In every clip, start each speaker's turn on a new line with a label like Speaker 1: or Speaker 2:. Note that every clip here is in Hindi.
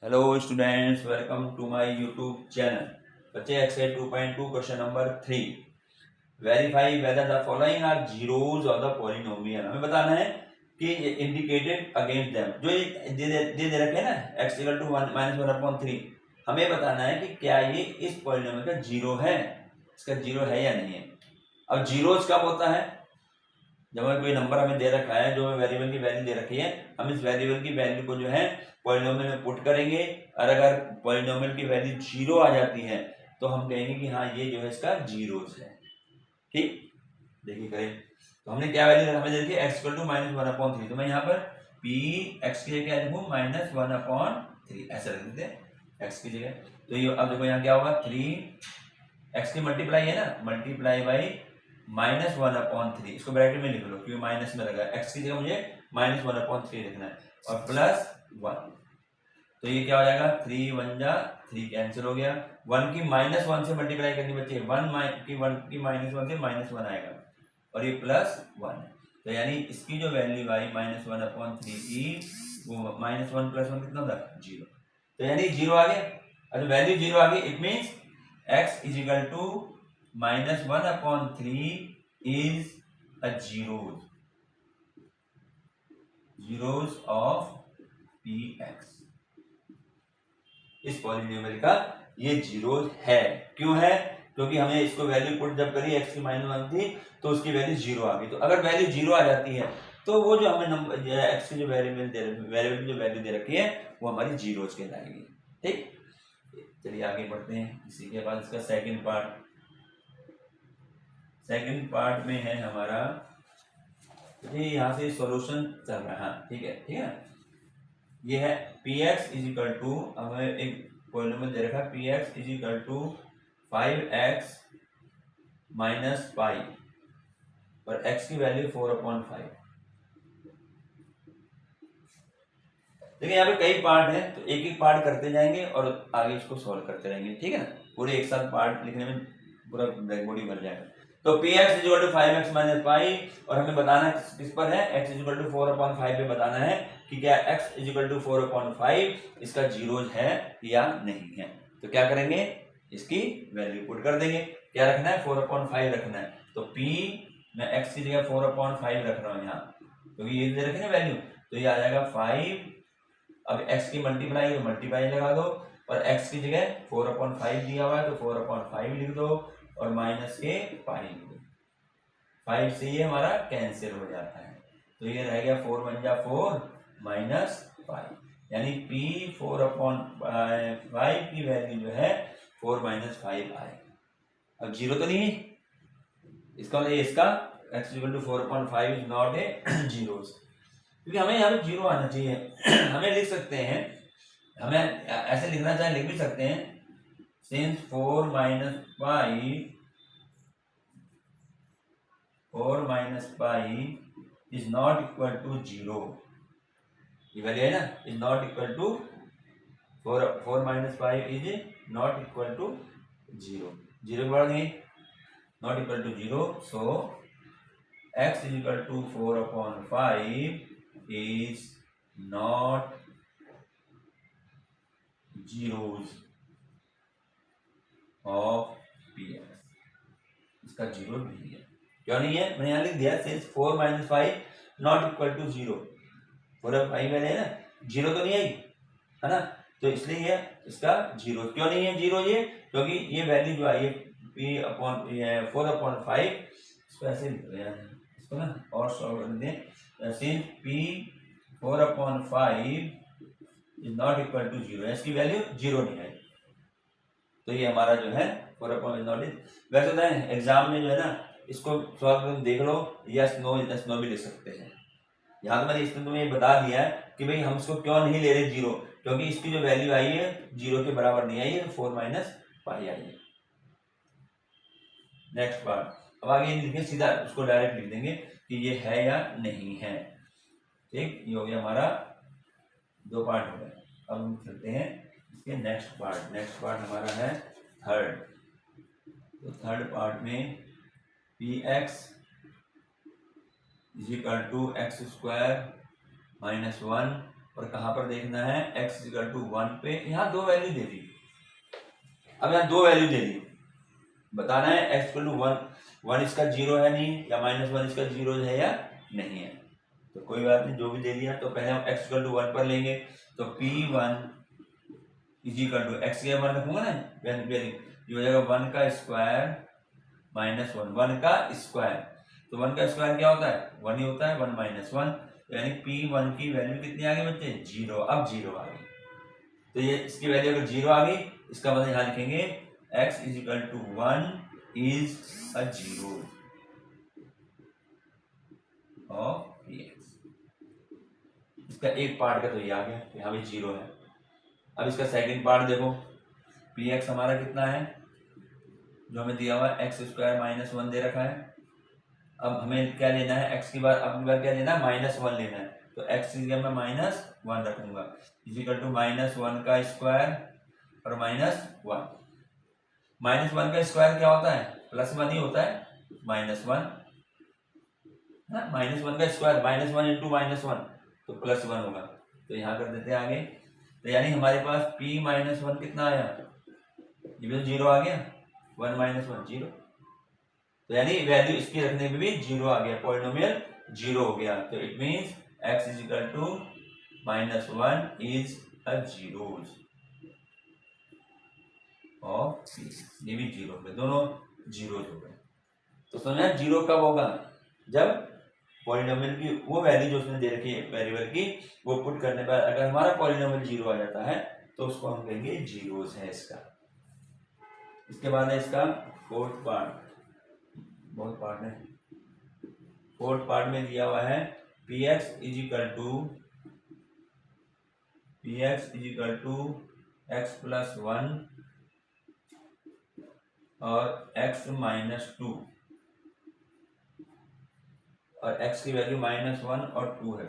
Speaker 1: Hello students, welcome to my YouTube channel. बच्चे exercise 2.2 question number 3, verify whether the following are zeros of the polynomial. हमें बताना है कि इंडिकेटेड अगेंस्ट देम, जो दे रखे हैं ना x इक्वल टू 1 माइनस 1/3, हमें बताना है कि क्या ये इस पॉलिनोमियल का जीरो है, इसका जीरो है या नहीं है। अब जीरोज कब होता है? जब हमें कोई नंबर हमें दे रखा है, जो हमें वेरिएबल की वैल्यू दे रखी है, हम इस वेरिएबल की वैल्यू को जो है पॉलिनोमियल में पुट करेंगे, और अगर पॉलिनोमियल की वैल्यू जीरो आ जाती है तो हम कहेंगे कि हाँ ये जो है इसका जीरोस है। ठीक, देखिए करें तो हमने क्या वैल्यू हमें दे रखी है x इक्वल टू -1/3, तो मैं यहाँ पर p x की जगह क्या लिखूँ -1/3 ऐसा लिख देते हैं x की जगह। तो ये अब देखो यहाँ क्या होगा, 3 x की मल्टीप्लाई है ना, मल्टीप्लाई बाई -1/3, इसको ब्रैकेट में लिख लो क्योंकि माइनस में लगा, x की जगह मुझे -1/3 लिखना है और प्लस 1। तो ये क्या हो जाएगा, 3 1 जा 3 कैंसिल हो गया। 1 की -1 से मल्टीप्लाई करनी बच्चे, 1 की -1 से -1 आएगा और ये +1। तो यानी इसकी जो वैल्यू आई -1/3 की, वो -1 + 1 कितना होता है, 0। तो यानी 0 आ गया। अच्छा वैल्यू 0 आ गई, it means x is equal to -1/3 is a zeros of px। इस पॉलिनोमियल का ये जीरोज है। क्यों है? क्योंकि हमने इसको वैल्यू पुट जब करी x की -1 थी तो उसकी वैल्यू 0 आ गई। तो अगर वैल्यू 0 आ जाती है तो वो जो हमें नंबर x की जो वेरिएबल की जो वैल्यू दे रखी है वो हमारी जीरोज कहलाएगी। ठीक, चलिए आगे बढ़ते हैं। इसी के बाद इसका सेकंड पार्ट में है हमारा, ये यहाँ से सॉल्यूशन चल रहा है। हाँ ठीक है, ठीक है। ये है px इज इक्वल टू, हमें एक पॉलिनोमियल दे रखा है, px is equal to 5x minus pi और x की वैल्यू 4/5। देखिए यहाँ पे कई पार्ट है तो एक एक पार्ट करते जाएंगे और आगे इसको सॉल्व करते रहेंगे। ठीक है ना, पूरे एक साथ पार्ट लिखने में पूरा ब्लैक बोर्ड ही भर जाएगा। तो px is equal to 5x minus pi, और हमें बताना किस पर है, x इज इक्वल टू 4/5 पे बताना है कि क्या x इज इक्वल टू 4/5 इसका जीरोज है या नहीं है। तो क्या करेंगे, इसकी वैल्यू पुट कर देंगे। क्या रखना है, 4/5 रखना है। तो p मैं x की जगह 4/5 रख रहा हूँ यहाँ, क्योंकि ये दे रखे ना वैल्यू, तो ये आ जाएगा 5। अब x की मल्टीप्लाई तो मल्टीप्लाई लगा दो, और x की जगह 4/5 दिया हुआ है तो 4/5 लिख दो और माइनस के पाई लिख दो। 5 से ये हमारा कैंसिल हो जाता है, तो ये रह गया 4 1 जा 4 माइनस पाई, यानी p 4/5 की वैल्यू जो है 4 - 5 आए। अब जीरो तो नहीं है, इसका मतलब इसका x equal to 4/5 is not a zeros, क्योंकि हमें यहाँ पे जीरो आना चाहिए। हमें लिख सकते हैं, हमें ऐसे लिखना चाहे लिख भी सकते हैं, since 4 - 5 is not equal to zero, ये वैल्यू है ना, is not equal to 4 - 5 is not equal to zero, zero के बाद नहीं, not equal to zero. So x is equal to 4/5 is not zeros of px, इसका जीरो नहीं है। क्यों नहीं है, मैंने यहाँ लिख दिया, since 4 - 5 not equal to zero, 4/5 मैंने है ना, जीरो तो नहीं आई है ना, तो इसलिए ये इसका जीरो। क्यों नहीं है जीरो, ये क्योंकि ये वैल्यू जो आई है p/4/5, इसको ऐसे लिख रहे हैं, इसको ना और सॉल्व कर दें, since p 4/5 is not equal to zero, इसकी वैल्यू जीरो नहीं आई, तो ये हमारा जो है 4/5 नॉट इज। वैसे होता है एग्जाम में जो है ना, इसको सॉल्व करके देख लो, यस नो भी लिख सकते हैं। यहाँ तो मैंने इसमें तुम्हें ये बता दिया है कि भाई हम इसको क्यों नहीं ले रहे जीरो, क्योंकि इसकी जो वैल्यू आई है जीरो के बराबर नहीं आई है, 4 - 5 आई है। नेक्स्ट पार्ट, अब आगे लिखें, सीधा उसको डायरेक्ट लिख देंगे कि ये है या नहीं है। ठीक, ये हो गया हमारा, दो पार्ट हो गए। अब हम चलते हैं इसके नेक्स्ट पार्ट हमारा है थर्ड। तो थर्ड पार्ट में px is equal to x² - 1 और कहाँ पर देखना है, x इक्वल टू 1 पे। यहाँ दो वैल्यू दे दी, अब यहाँ दो वैल्यू दे दी, बताना है x इक्वल टू 1 इसका 0 है नहीं, या -1 इसका 0 है या नहीं है। तो कोई बात नहीं, जो भी दे दिया। तो पहले हम x इक्वल टू 1 पर लेंगे, तो p1 is equal to x के 1 रखूंगा ना, ये हो जाएगा 1 का स्क्वायर -1, 1 का स्क्वायर। तो 1 का स्क्वायर क्या होता है, 1 ही होता है, 1 - 1, यानी p1 की वैल्यू कितनी आ गई बच्चे, 0। अब 0 आ गई, तो ये इसकी वैल्यू अगर 0 आ गई, इसका मतलब यहाँ लिखेंगे x is equal to 1 is a 0 of px। इसका एक पार्ट का तो ये आ गया, यहाँ भी 0 है। अब इसका सेकंड पार्ट देखो, px हमारा कितना है, जो हमें दिया हुआ है x स्क्वायर -1 दे रखा है। अब हमें क्या लेना है, x की बार अब क्या लेना है, -1 लेना है। तो x की जगह मैं -1 रखूंगा, इज इक्वल टू -1 का स्क्वायर और -1। -1 का स्क्वायर क्या होता है, +1 ही होता है, -1 ना, -1 का स्क्वायर -1 इंटू -1 तो +1 होगा। तो यहाँ कर देते हैं आगे। तो यानी हमारे पास p -1 कितना आया, ये भी तो 0 आ गया, 1 - 1 0। तो यानी वैल्यू इसकी रखने में भी 0 आ गया, पॉलिनोमियल 0 हो गया। तो it means x is equal to -1 is a 0 of p। ये भी 0 हो गए, दोनों 0 हो गए। तो समझा 0 कब होगा, जब पॉलिनोमियल की वो वैल्यू जो उसने दे रखी है वेरिएबल की, वो पुट करने पर अगर हमारा पॉलिनोमियल 0 आ जाता है तो उसको हम कहेंगे जीरोस है इसका। इसके बाद है इसका फोर्थ पार्ट, बहुत पार्ट है। फोर्थ पार्ट में दिया हुआ है px is equal to x plus 1 और x -2, और x की वैल्यू -1 और 2 है,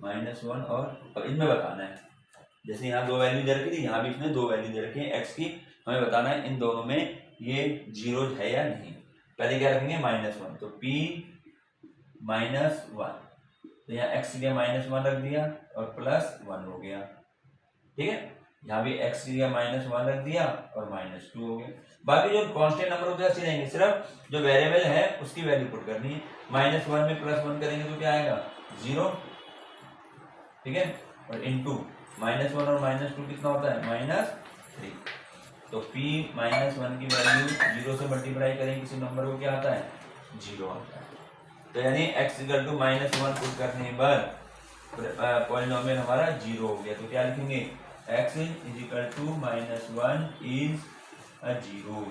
Speaker 1: -1 और इनमें बताना है, जैसे यहाँ दो वैल्यू दे रखी थी, यहाँ भी इसमें दो वैल्यू दे रखी है x की, हमें बताना है इन दोनों में ये 0 है या नहीं। पहले क्या रखेंगे, -1, तो p -1, तो यहाँ x की जगह -1 रख दिया और +1 हो गया, ठीक है। यहाँ भी x की जगह -1 रख दिया और -2 हो गया। बाकी जो कांस्टेंट नंबर होते हैं ऐसे रहेंगे, सिर्फ जो वेरिएबल है उसकी वैल्यू पुट करनी है। -1 में +1 करेंगे तो क्या आएगा, 0, ठीक है। और इनटू -1 और -2 कितना होता है, -3। तो p -1 की वैल्यू 0 से मल्टीप्लाई करेंगे किसी नंबर को, क्या आता है, 0 आता है। तो यानी x इक्वल टू -1 पुट करने पर पॉलिनोमियल हमारा 0 हो गया। तो क्या लिखेंगे, x is equal to -1 is a 0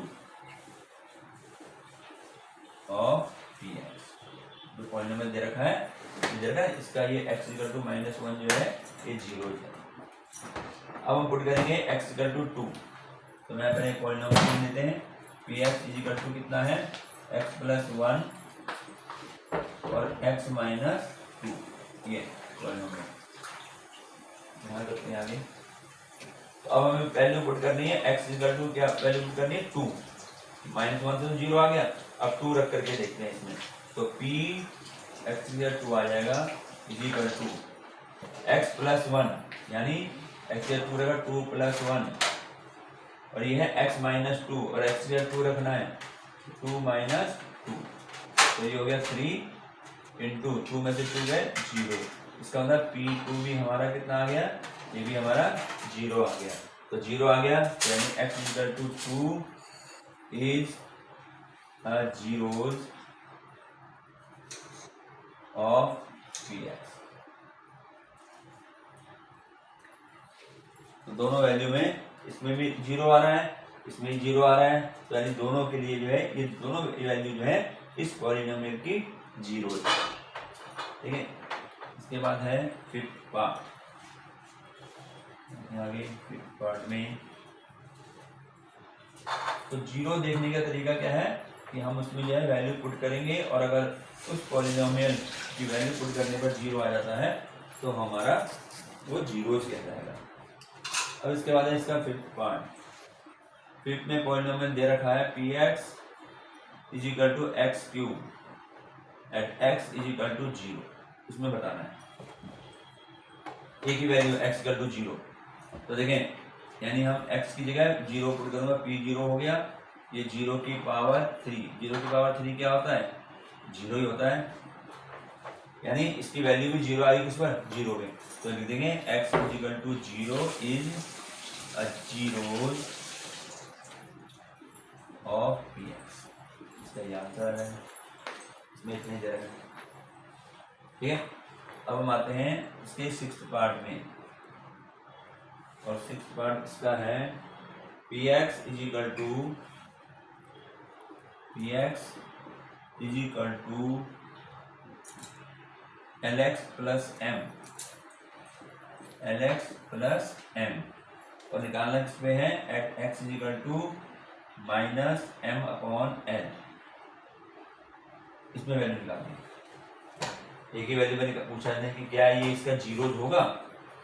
Speaker 1: of px। जो पॉलिनोमियल दे रखा है इसका, ये x इक्वल टू -1 जो है ये 0 है। अब हम पुट करेंगे x इक्वल टू 2, तो मैं अपने पॉलिनोमियल लेते हैं, px इज इक्वल टू कितना है, x प्लस 1 और x माइनस 2, ये पॉलिनोमियल यहाँ करते हैं आगे। तो अब हमें वैल्यू पुट करनी है, x इक्वल टू क्या वैल्यू पुट करनी है, 2, -1 से तो 0 आ गया, अब 2 रख करके देखते हैं इसमें। तो p x 2 आ जाएगा is equal to x plus 1, यानी x 2 रहेगा 2 प्लस 1, और ये है x माइनस 2, और x 2 रखना है 2 माइनस 2, तो ये हो गया 3 इंटू 2 में से 2 गए 0। इसका मतलब p2 भी हमारा कितना आ गया, ये भी हमारा 0 आ गया। तो 0 आ गया, तो यानी x equal to 2 is a 0 of px। तो दोनों वैल्यू में इसमें भी 0 आ रहा है, इसमें 0 आ रहा है, तो यानी दोनों के लिए जो है ये दोनों वैल्यू जो है इस पॉलिनोमियल की 0 है, ठीक है। इसके बाद है फिफ्थ पार्ट, आगे फिफ्थ पार्ट में तो 0 देखने का तरीका क्या है कि हम उसमें जो है वैल्यू पुट करेंगे, और अगर उस पॉलिनोमियल की वैल्यू पुट करने पर 0 आ जाता है तो हमारा वो 0 कहलाएगा। अब इसके बाद है इसका फिफ्थ पार्ट। फिफ्थ में पॉलिनोमियल दे रखा है px is equal to x cube at x is equal to 0, उसमें बताना है। की वैल्यू x इक्वल टू 0। तो देखें, यानी हम x की जगह 0 पुट करूंगा, p0 हो गया, ये 0 की पावर 3, 0 की पावर 3 क्या होता है, 0 ही होता है, यानी इसकी वैल्यू भी 0 आएगी, किस पर, 0 पे। तो लिख देंगे x equal to 0 is a zeros of px। इसका ये आंसर है, इसमें इतने जगह, ठीक है। अब हम आते हैं इसके 6th पार्ट में, और 6th पार्ट इसका है px is equal to lx plus m, और निकालना किसमें है, at x is equal to minus m upon l, इसमें वैल्यू निकालनी है। एक ही वैल्यू में पूछा है कि क्या ये इसका जीरो होगा,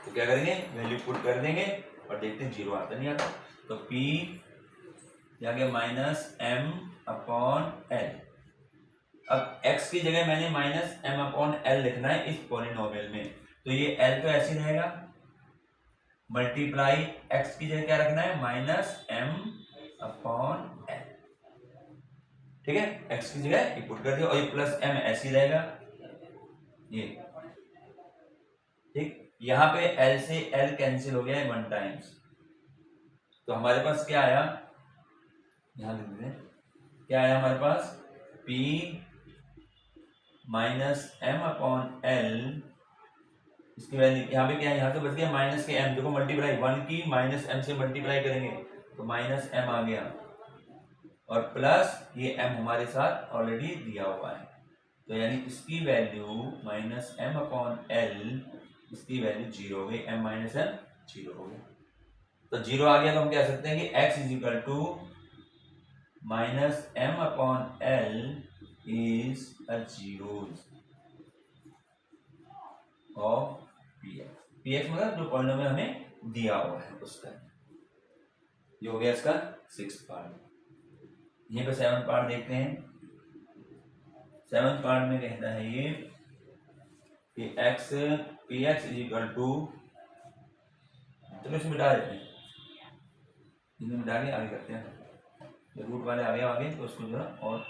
Speaker 1: तो क्या करेंगे, वैल्यू पुट कर देंगे और देखते हैं जीरो आता नहीं आता। तो p जाके माइनस m अपॉन l। अब x की जगह मैंने माइनस m अपॉन l लिखना है इस पॉलिनोमियल में, तो ये l तो ऐसे रहेगा, मल्टीप्लाई x की जगह क्या रखना है, माइनस m अपॉन l, ठीक है। x की जगह पुट कर दिया, और ये प्लस m ऐसे ही रहेगा, ये ठीक। यहां पे l से l कैंसिल हो गया है 1 टाइम्स, तो हमारे पास क्या आया, यहां लिख देते हैं, क्या आया हमारे पास, p minus m upon l, इसकी वैल्यू यहाँ पे क्या है, यहाँ तो बच गया माइनस के m, देखो मल्टीप्लाई 1 की माइनस m से मल्टीप्लाई करेंगे तो माइनस m आ गया, और प्लस ये m हमारे साथ ऑलरेडी दिया हुआ है, तो यानी इसकी value minus m upon l, इसकी वैल्यू 0 हो गई, m माइनस m 0 हो गया। तो 0 आ गया तो हम कह सकते हैं कि x is equal to minus m upon l is a zeros of px मतलब जो पॉलिनोमियल हमें दिया हुआ है उसका। ये हो गया इसका 6th पार्ट। यहीं पे 7th पार्ट देखते हैं। 7th पार्ट में कहता है ये कि px इज इक्वल टू, चलो इसमें मिटा देते हैं, इन्हें मिटा के आगे करते हैं, जब रूट वाले आगे तो उसको जो है और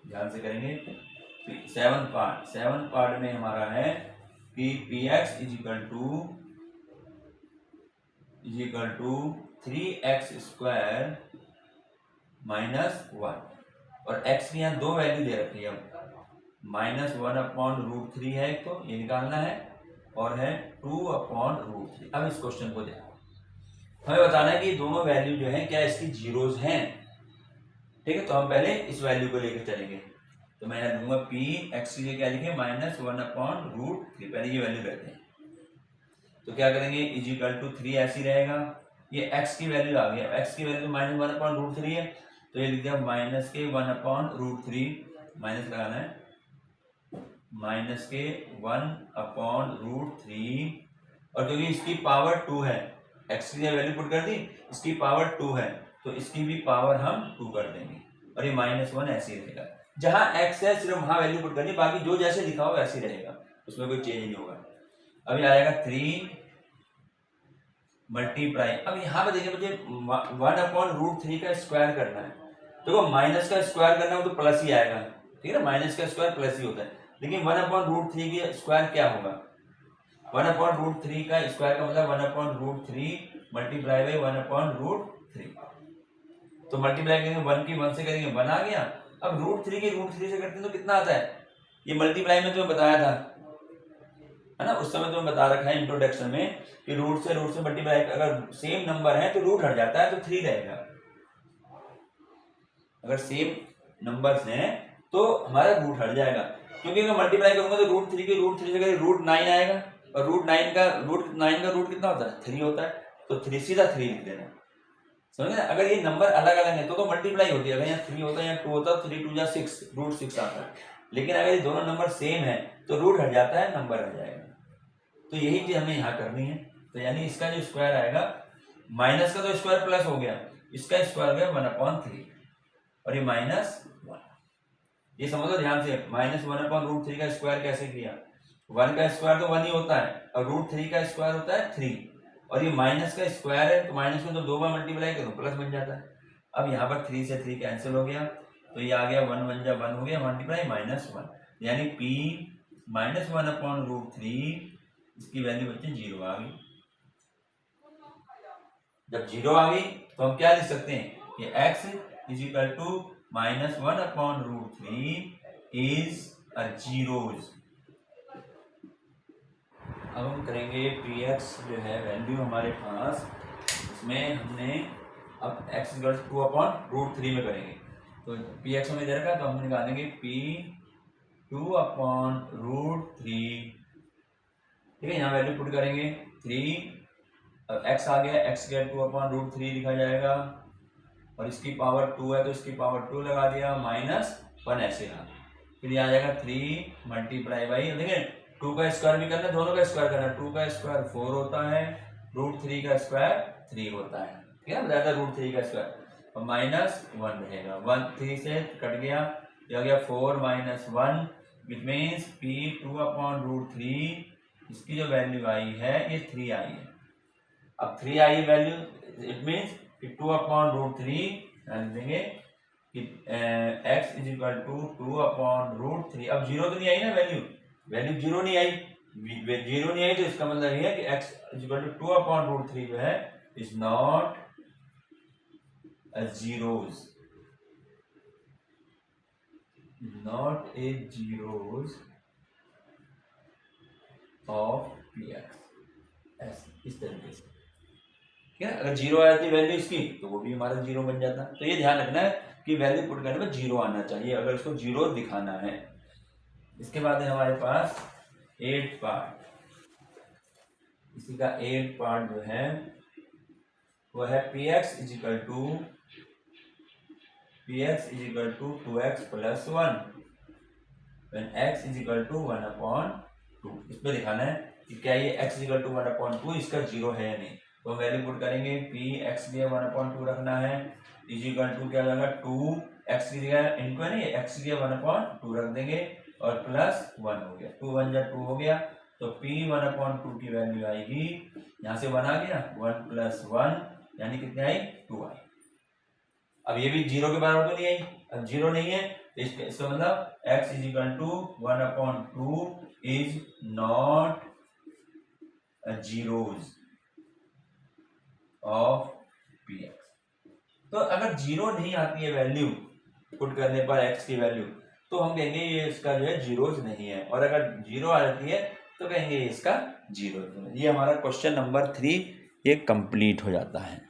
Speaker 1: ध्यान से करेंगे। 7th पार्ट में हमारा है कि px is equal to 3x square minus 1, और x की यहाँ दो वैल्यू दे रखी है, माइनस 1 अपॉन रूट 3 है एक, तो ये निकालना है, और है 2 अपॉन रूट 3। अब इस क्वेश्चन को देखो, हमें बताना है कि दोनों वैल्यू जो है क्या इसकी जीरोज हैं, ठीक है। तो हम पहले इस वैल्यू को लेकर चलेंगे, तो मैं यहाँ दूंगा p x की जगह क्या लिखे, माइनस 1 अपॉन रूट 3, पहले ये वैल्यू रहते हैं, तो क्या करेंगे, इज इक्वल टू 3 ऐसी रहेगा, ये x की वैल्यू आ गया, x की वैल्यू माइनस 1 अपॉन रूट 3 है, तो ये लिख दिया माइनस के 1 अपॉन रूट 3, माइनस लगाना है, माइनस के 1 अपॉन रूट 3, और क्योंकि इसकी पावर 2 है, x की वैल्यू पुट कर दी, इसकी पावर 2 है, तो इसकी भी पावर हम 2 कर देंगे, और ये माइनस 1 ऐसे ही रहेगा। जहां x है सिर्फ वहां वैल्यू पुट करनी, बाकी जो जैसे लिखा हो वैसे ही रहेगा, उसमें कोई चेंज नहीं होगा। अभी आएगा 3 मल्टीप्लाई, अब यहाँ पे देखिए मुझे 1 अपॉन रूट 3 का स्क्वायर करना है, देखो माइनस का स्क्वायर करना हो तो प्लस ही आएगा, ठीक है ना, माइनस का स्क्वायर प्लस ही होता है, लेकिन 1 अपॉन रूट 3 की स्क्वायर क्या होगा, 1 अपॉन रूट 3 का स्क्वायर का मतलब 1 upon root 3 multiply by 1 upon root 3, तो मल्टीप्लाई करेंगे 1 की 1 से करेंगे 1 आ गया। अब रूट 3 की रूट 3 से करते हैं तो कितना आता है, ये मल्टीप्लाई में तुम्हें बताया था, है ना, उस समय तुम्हें बता रखा है इंट्रोडक्शन में कि रूट से मल्टीप्लाई अगर सेम नंबर है तो रूट हट जाता है, तो 3 रहेगा, अगर सेम नंबर्स हैं तो हमारा रूट हट जाएगा, क्योंकि अगर मल्टीप्लाई करूंगा तो रूट 3 से करें रूट 9 आएगा, और रूट 9 का रूट कितना होता है, 3 होता है, तो 3 सीधा 3 लिख देना, समझ गए। अगर ये नंबर अलग अलग है तो मल्टीप्लाई होती है, अगर यहाँ 3 होता है यहाँ 2 होता है, 3 2 जा 6, रूट 6 आता है, लेकिन अगर ये दोनों नंबर सेम है तो रूट हट जाता है, नंबर हट जाएगा, तो यही चीज हमें यहाँ करनी है। तो यानी इसका जो स्क्वायर आएगा, माइनस का तो स्क्वायर प्लस हो गया, इसका स्क्वायर हो गया 1/3, और ये -1, ये समझो ध्यान से, -1/√3 का स्क्वायर कैसे किया, 1 का स्क्वायर तो 1 ही होता है, और रूट 3 का स्क्वायर होता है 3, और ये माइनस का स्क्वायर है तो माइनस में तो 2 बार मल्टीप्लाई करो प्लस बन जाता है। अब यहाँ पर 3 से 3 कैंसिल हो गया, तो ये आ गया 1 1 जा 1 हो गया, मल्टीप्लाई -1, यानी p -1 अपॉन रूट 3, इसकी वैल्यू बच्चे 0 आ गई। जब 0 आ गई तो हम क्या लिख सकते हैं कि x is equal to -1 upon root 3 is a zeros. अब हम करेंगे px जो है वैल्यू हमारे पास, इसमें हमने अब x equal to upon root 3 में करेंगे, तो px हमें दे रखा है तो हम निकालेंगे p2 अपॉन रूट 3, ठीक है। यहाँ वैल्यू पुट करेंगे 3, अब x आ गया, x के 2 अपॉन रूट 3 लिखा जाएगा, और इसकी पावर 2 है तो इसकी पावर 2 लगा दिया, -1 ऐसे रहा, फिर ये आ जाएगा 3 मल्टीप्लाई बाई, देखिए 2 का स्क्वायर भी करना है, दोनों का स्क्वायर करना है, 2 का स्क्वायर 4 होता है, रूट 3 का स्क्वायर 3 होता है, ठीक है, बताया था रूट 3 का स्क्वायर, और -1 रहेगा, 1 3 से कट गया, ये आ गया 4 -1, which means p2 upon root 3, इसकी जो वैल्यू आई है ये 3 आई है। अब 3 आई वैल्यू, इट मीन्स कि 2 अपॉन रूट 3 देंगे कि x is equal to 2 upon root 3। अब 0 तो नहीं आई ना, वैल्यू 0 नहीं आई, 0 नहीं आई तो इसका मतलब ये है कि x is equal to 2 upon root 3 जो है is not a zeros, not a zeros of px, ऐसे इस तरीके से, ठीक है। अगर 0 आ जाती वैल्यू इसकी तो वो भी हमारा 0 बन जाता, तो ये ध्यान रखना है कि वैल्यू पुट करने में 0 आना चाहिए अगर इसको 0 दिखाना है। इसके बाद है हमारे पास 8 पार्ट, इसी का 8 पार्ट जो है वो है px is equal to 2x plus 1 when x is equal to 1 upon 2। इसमें दिखाना है कि क्या ये x is equal to 1 upon 2 इसका 0 है या नहीं, तो हम वैल्यू पुट करेंगे px लिए 1 अपॉन 2 रखना है, इज इक्वल टू क्या जाएगा 2x की जगह इनको है ना x की जगह 1 अपॉन 2 रख देंगे, और प्लस 1 हो गया, 2 1 जा 2 हो गया, तो p 1 अपॉन 2 की वैल्यू आएगी, यहाँ से 1 आ गया, 1 प्लस 1 यानी कितने आई 2 आई। अब ये भी 0 के बराबर तो नहीं आई, अब 0 नहीं है तो इसका मतलब x is equal to 1 upon 2 is not zeros of px। तो अगर 0 नहीं आती है वैल्यू पुट करने पर x की वैल्यू, तो हम कहेंगे ये इसका जो है जीरोज नहीं है, और अगर 0 आ जाती है तो कहेंगे इसका 0। ये हमारा क्वेश्चन नंबर 3 ये कंप्लीट हो जाता है।